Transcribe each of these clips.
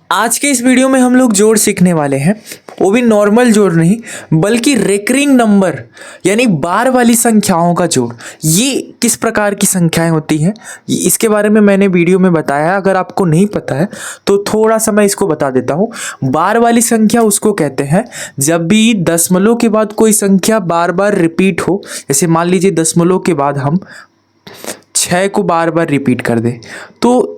आज के इस वीडियो में हम लोग जोड़ सीखने वाले हैं, वो भी नॉर्मल जोड़ नहीं बल्कि रेकरिंग नंबर यानी बार वाली संख्याओं का जोड़। ये किस प्रकार की संख्याएं होती हैं इसके बारे में मैंने वीडियो में बताया। अगर आपको नहीं पता है तो थोड़ा सा मैं इसको बता देता हूँ। बार वाली संख्या उसको कहते हैं जब भी दशमलव के बाद कोई संख्या बार बार रिपीट हो। जैसे मान लीजिए दशमलव के बाद हम 6 को बार बार रिपीट कर दें तो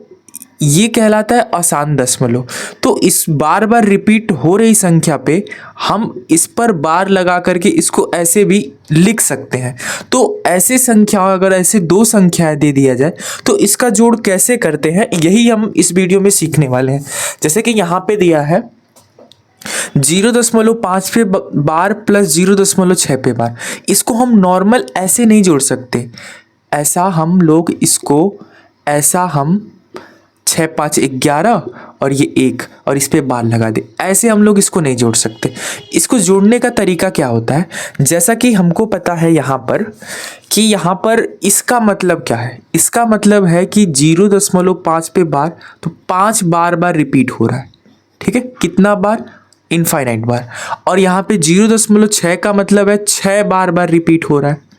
ये कहलाता है आसान दशमलव। तो इस बार बार रिपीट हो रही संख्या पे हम इस पर बार लगा करके इसको ऐसे भी लिख सकते हैं। तो ऐसे संख्या अगर ऐसे दो संख्याएं दे दिया जाए तो इसका जोड़ कैसे करते हैं यही हम इस वीडियो में सीखने वाले हैं। जैसे कि यहाँ पे दिया है 0.5 पे बार प्लस 0.6 पे बार। इसको हम नॉर्मल ऐसे नहीं जोड़ सकते। ऐसा हम लोग इसको ऐसा हम 6 5 11 और ये 1 और इस पे बार लगा दे, ऐसे हम लोग इसको नहीं जोड़ सकते। इसको जोड़ने का तरीका क्या होता है, जैसा कि हमको पता है यहाँ पर कि यहाँ पर इसका मतलब क्या है। इसका मतलब है कि 0.5 पे बार तो 5 बार बार रिपीट हो रहा है। ठीक है, कितना बार? इनफाइनाइट बार। और यहाँ पे 0.6 का मतलब है 6 बार बार रिपीट हो रहा है।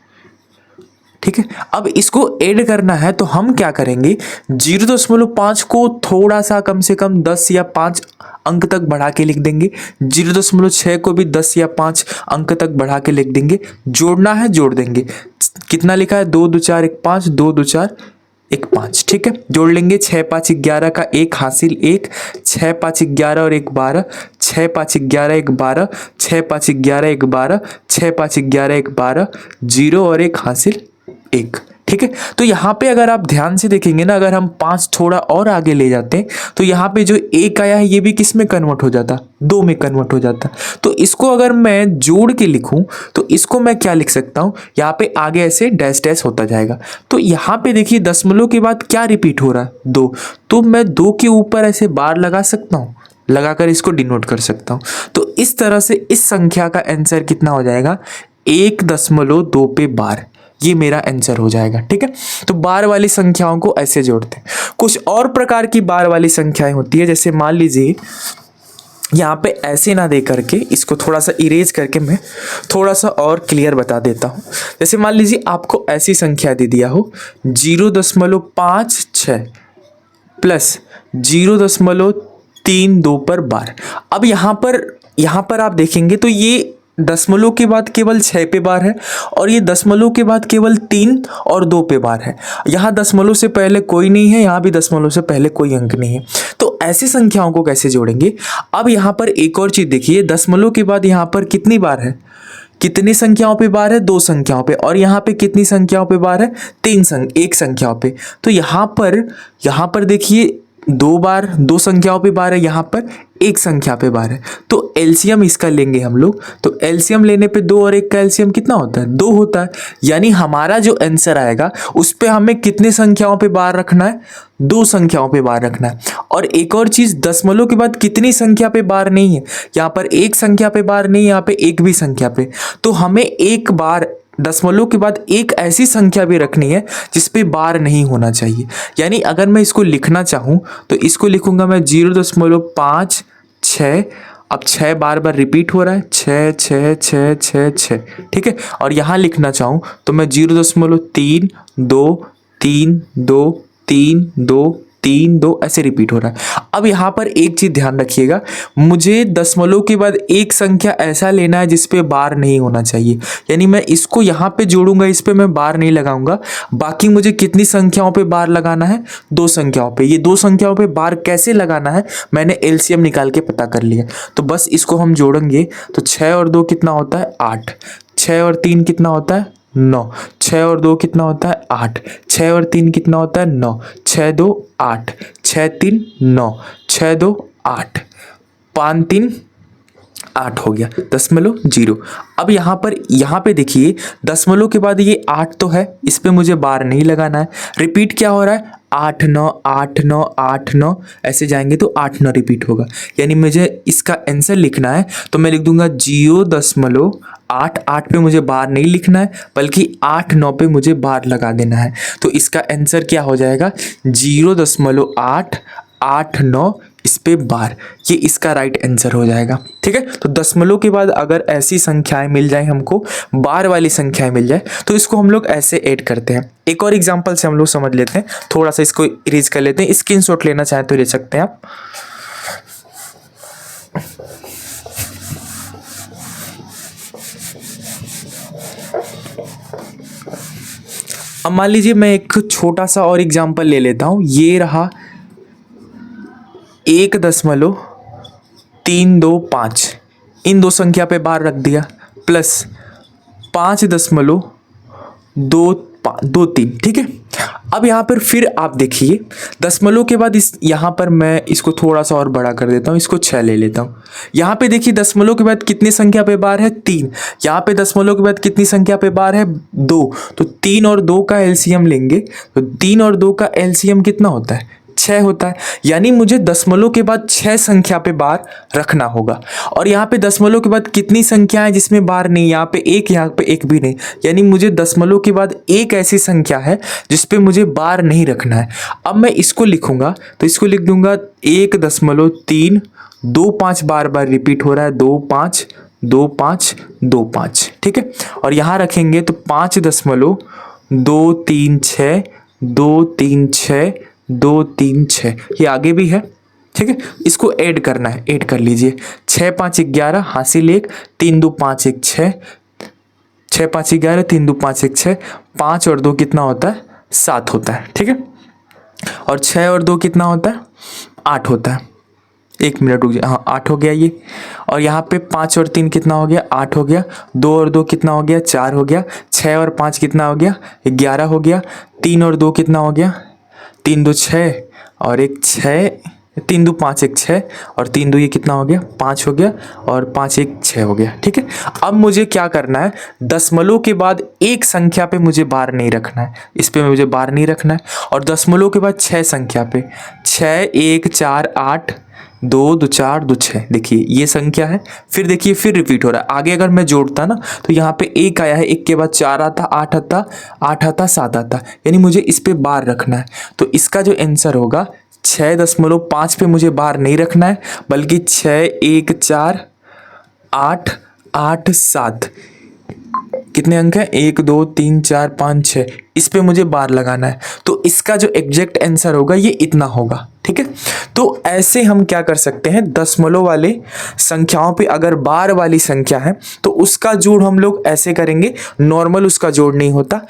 ठीक है, अब इसको ऐड करना है तो हम क्या करेंगे, 0.5 को थोड़ा सा कम से कम 10 या 5 अंक तक बढ़ा के लिख देंगे। 0.6 को भी 10 या 5 अंक तक बढ़ा के लिख देंगे। जोड़ना है जोड़ देंगे। कितना लिखा है? 2 2 4 1 5, 2 2 4 1 5। ठीक है, जोड़ लेंगे। 6 5 11 का 1 हासिल 1, 6 5 11 और 1 12, 6 5 11 1 12, 6 5 11 1 12, 6 5 11 1 12, 0 और 1 हासिल 1। ठीक है, तो यहाँ पे अगर आप ध्यान से देखेंगे ना, अगर हम 5 थोड़ा और आगे ले जाते हैं तो यहाँ पे जो 1 आया है ये भी किस में कन्वर्ट हो जाता? 2 में कन्वर्ट हो जाता। तो इसको अगर मैं जोड़ के लिखूं तो इसको मैं क्या लिख सकता हूँ, यहाँ पे आगे ऐसे डैश डैश होता जाएगा। तो यहाँ पे देखिए दशमलव के बाद क्या रिपीट हो रहा है? 2। तो मैं 2 के ऊपर ऐसे बार लगा सकता हूँ, लगाकर इसको डिनोट कर सकता हूँ। तो इस तरह से इस संख्या का आंसर कितना हो जाएगा? 1.2 पे बार। ये मेरा आंसर हो जाएगा। ठीक है, तो बार वाली संख्याओं को ऐसे जोड़ते हैं। कुछ और प्रकार की बार वाली संख्याएं होती है। जैसे मान लीजिए यहाँ पे ऐसे ना दे करके इसको थोड़ा सा इरेज करके मैं थोड़ा सा और क्लियर बता देता हूँ। जैसे मान लीजिए आपको ऐसी संख्या दे दिया हो 0.56 प्लस 0.32 पर बार। अब यहाँ पर आप देखेंगे तो ये दशमलव के बाद केवल 6 पे बार है और ये दशमलव के बाद केवल 3 और 2 पे बार है। यहाँ दशमलव से पहले कोई नहीं है, यहाँ भी दशमलव से पहले कोई अंक नहीं है। तो ऐसी संख्याओं को कैसे जोड़ेंगे? अब यहाँ पर एक और चीज देखिए, दशमलव के बाद यहाँ पर कितनी बार है? कितनी संख्याओं पे बार है? 2 संख्याओं पे। और यहाँ पे कितनी संख्याओं पे बार है? 1 संख्याओं पे। तो यहाँ पर देखिए 2 बार 2 संख्याओं पे बार है, यहाँ पर 1 संख्या पे बार है। तो एलसीएम इसका लेंगे हम लोग। तो एलसीएम लेने पे 2 और 1 का एलसीएम कितना होता है? 2 होता है। यानी हमारा जो आंसर आएगा उस पे हमें कितने संख्याओं पे बार रखना है? 2 संख्याओं पे बार रखना है। और एक और चीज, दशमलव के बाद कितनी संख्या पे बार नहीं है? यहाँ पर 1 संख्या पे बार नहीं है, यहाँ पे 1 भी संख्या पे। तो हमें एक बार दशमलव के बाद एक ऐसी संख्या भी रखनी है जिस पे बार नहीं होना चाहिए। यानी अगर मैं इसको लिखना चाहूँ तो इसको लिखूंगा मैं 0.56। अब 6 बार बार रिपीट हो रहा है, 6 6 6 6 6। ठीक है, और यहाँ लिखना चाहूँ तो मैं 0.32 3 2 3 2 3 2 ऐसे रिपीट हो रहा है। अब यहाँ पर एक चीज ध्यान रखिएगा, मुझे दशमलव के बाद एक संख्या ऐसा लेना है जिस पे बार नहीं होना चाहिए। यानी मैं इसको यहाँ पे जोड़ूंगा, इस पे मैं बार नहीं लगाऊंगा। बाकी मुझे कितनी संख्याओं पे बार लगाना है? 2 संख्याओं पे। ये 2 संख्याओं पे बार कैसे लगाना है मैंने एलसीएम निकाल के पता कर लिया। तो बस इसको हम जोड़ेंगे तो 6 और 2 कितना होता है? 8। 6 और 3 कितना होता है? 9। 6 और 2 कितना होता है? 8। 6 और 3 कितना होता है? 9। 6 2 8, 6 3 9, 6 2 8, 5 3 8 हो गया। दशमलव 0। अब यहाँ पे देखिए दशमलव के बाद ये 8 तो है, इस पे मुझे बार नहीं लगाना है। रिपीट क्या हो रहा है? 8 9 8 9 8 9 ऐसे जाएंगे तो 8 9 रिपीट होगा। यानी मुझे इसका आंसर लिखना है तो मैं लिख दूंगा 0.8। 8 पे मुझे बार नहीं लिखना है बल्कि 8 9 पे मुझे बार लगा देना है। तो इसका आंसर क्या हो जाएगा? 0.8 8 9 इस पे बार, ये इसका राइट आंसर हो जाएगा। ठीक है, तो दशमलव के बाद अगर ऐसी संख्याएं मिल जाए हमको, बार वाली संख्याएं मिल जाए, तो इसको हम लोग ऐसे ऐड करते हैं। एक और एग्जांपल से हम लोग समझ लेते हैं, थोड़ा सा इसको इरेज कर लेते हैं। स्क्रीनशॉट लेना चाहे तो ले सकते हैं आप। अब मान लीजिए मैं एक छोटा सा और एग्जांपल ले लेता हूं। ये रहा 1.325, इन दो संख्या पे बार रख दिया, प्लस 5.23। ठीक है, अब यहाँ पर फिर आप देखिए दशमलव के बाद इस यहाँ पर मैं इसको थोड़ा सा और बड़ा कर देता हूँ, इसको 6 ले लेता हूँ। यहाँ पे देखिए दशमलव के बाद कितनी संख्या पे बार है, 3। यहाँ पे दशमलव के बाद कितनी संख्या पे बार है, 2। तो 3 और 2 का एलसीएम लेंगे, तो 3 और 2 का एलसीएम कितना होता है, 6 होता है। यानी मुझे दशमलव के बाद 6 संख्या पे बार रखना होगा। और यहाँ पे दशमलव के बाद कितनी संख्या है जिसमें बार नहीं, यहाँ पे एक, यहाँ पे एक भी नहीं। यानी मुझे दशमलव के बाद एक ऐसी संख्या है जिसपे मुझे बार नहीं रखना है। अब मैं इसको लिखूंगा, तो इसको लिख दूंगा 1.325, बार बार रिपीट हो रहा है, 25 25 25। ठीक है, और यहाँ रखेंगे तो 5.236 236 236, ये आगे भी है। ठीक है, इसको ऐड करना है, ऐड कर लीजिए। 6 5 11 हासिल 1, 3 2 5 1 6, 6 5 11 3 2 5 1 6, 5 और 2 कितना होता है, 7 होता है। ठीक है, और 6 और 2 कितना होता है, 8 होता है। 1 मिनट रुक जाए, हाँ 8 हो गया ये। और यहाँ पे 5 और 3 कितना हो गया, 8 हो गया। 2 और 2 कितना हो गया, 4 हो गया। 6 और 5 कितना हो गया, 11 हो गया। 3 और 2 कितना हो गया, 3 2 6 और 1 6, 3 2 5 1 6 और 3 2 ये कितना हो गया, 5 हो गया। और 5 1 6 हो गया। ठीक है, अब मुझे क्या करना है, दशमलव के बाद एक संख्या पे मुझे बार नहीं रखना है, इस पे मुझे बार नहीं रखना है। और दशमलव के बाद 6 संख्या पे, 6 1 4 8 2 2 4 2 6, देखिए ये संख्या है। फिर देखिए फिर रिपीट हो रहा है। आगे अगर मैं जोड़ता ना तो यहाँ पे 1 आया है, 1 के बाद 4 आता, 8 आता, 8 आता, 7 आता, यानी मुझे इस पे बार रखना है। तो इसका जो आंसर होगा 6.5 पे मुझे बार नहीं रखना है, बल्कि 6 1 4 8 8 7, कितने अंक है, 1 2 3 4 5 6, इस पे मुझे बार लगाना है। तो इसका जो एग्जैक्ट आंसर होगा ये इतना होगा। ठीक है, तो ऐसे हम क्या कर सकते हैं, दशमलव वाले संख्याओं पे अगर बार वाली संख्या है तो उसका जोड़ हम लोग ऐसे करेंगे, नॉर्मल उसका जोड़ नहीं होता।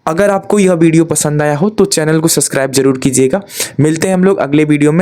अगर आपको यह वीडियो पसंद आया हो तो चैनल को सब्सक्राइब जरूर कीजिएगा। मिलते हैं हम लोग अगले वीडियो में।